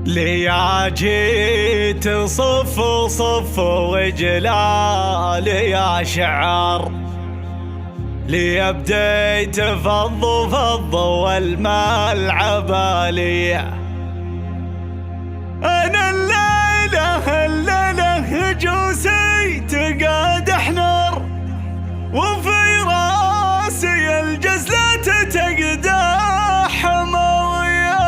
ليا جيت صف وجلال يا شعار، ليا بديت فض والملعب ليا. أنا الليلة جوسي تقادح نار، وفي راسي الجزلة تقدح حماوية.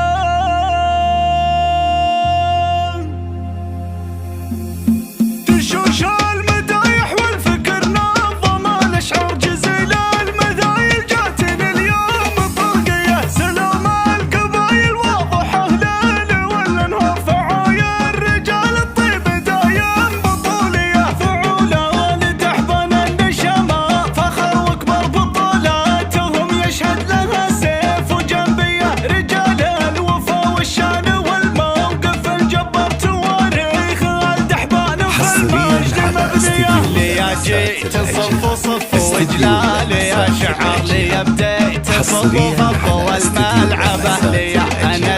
تشوش المدايح والفكر نظم الأشعار، جزيل المذايل جاتني اليوم طلقية. سلام القبايل واضحة ليل والانهار، فعايا الرجال الطيب دايم بطولية. فعولة ولتحضن النشماء فخر واكبر بطولاتهم، يشهد لها سيف وجنبية. رجال الوفا والشان والموقف الجبار، تواريخ الدحبان في المجد مبنية. ليا جيت صف وجلال يا شعار، ليا بديت فض والملعب ليا. أنا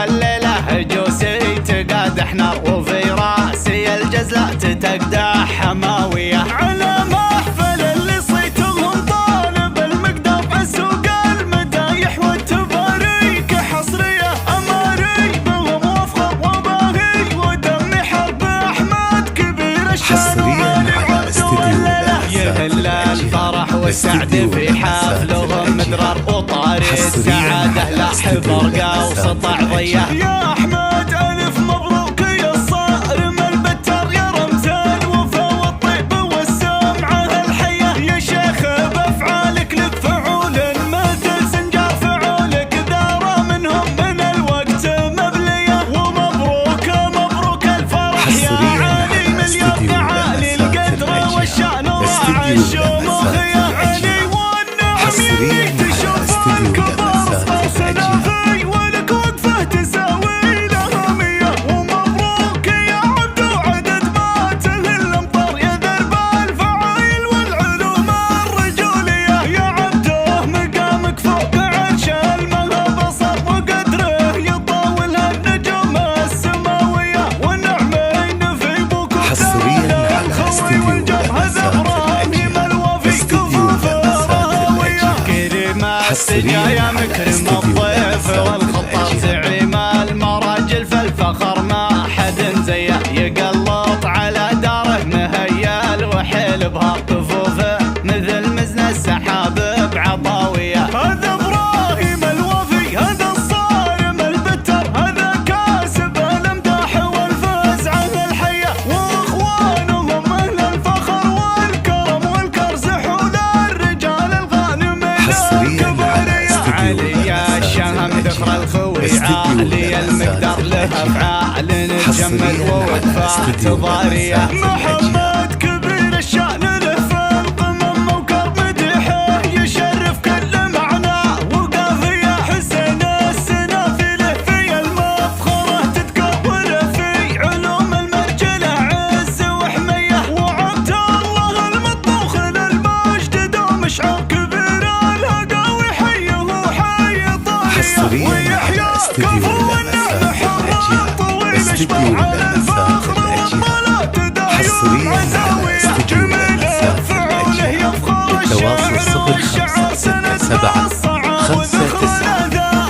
الليلة جوسي تقادح نار، وفي راسي الجزلة تقدح حماوية. على محفل اللي صيتهم طالب المقدار، السوق المدايح والتباريك حصرية. أماري بهم وافخر وباهي، ودمي حرب أحمد كبير الشان ومالي عبد والليلة. يهل الفرح والسعد في حفلهم مدرار، وطاري السعادة لاحب ارقى وسطع ضيه. يا احمد الف مبروك يا الصارم البتر، يا رمز الوفا والطيب والسمعة الحية. يا شيخ بافعالك لك فعول مثل سنجار، فعولك دار منهم من الوقت مبلية. ومبروك الفرح يا علي، مليون عالي القدر والشان وراعي الشموخ. يا علي والنعم يلي تشوف الكبار صنافي، ولك وقفه تساوي لها مية. ومبروك يا عبد وعدد ما تهل الامطار، يا درب الفعايل والعلوم الرجولية. يا عبده مقامك فوق عرش الملا بصر، وقدره يطاول النجوم السماوية. والنعمين في بوكو دولة الخوي والجبهة ابراهيم الوفي كفوف راوية. كريم السجايا مكرم الضيف والخطاب، زعيم المراجل في الفخر ما حد زيه. يقلط على داره مهيال وحيل بها كفوفه، مثل مزن السحاب بعطاوية. هذا ابراهيم الوفي، هذا الصارم البتر، هذا كاسب الامداح والفزعة الحية. واخوانهم اهل الفخر والكرم والكرز، حول الرجال الغانمين الكبارية. علي الشهم ذكر الخوي، عالي المقدار له افعال نجمل ووقفات ضارية. محمد كبير الشان له في القمم وكر مديحه، يشرف كل معنى وقافية. حسين السنافي له في المفخرة تتكون، في علوم المرجلة عز وحمية. وعبد الله المطبوخ للمجد دوم شعور كبير الهقاوي، حيه وحي طارية. ويحيى كفو والنعم حر طويل اشبع على الفخر وما تدايم. عزاوي جميله فعوله يفخر الشعر والشعر، سند الصعاب والذخر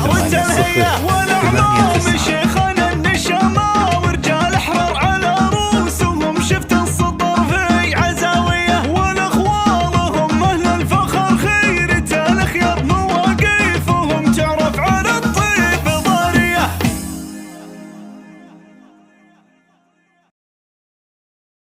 والتنهية.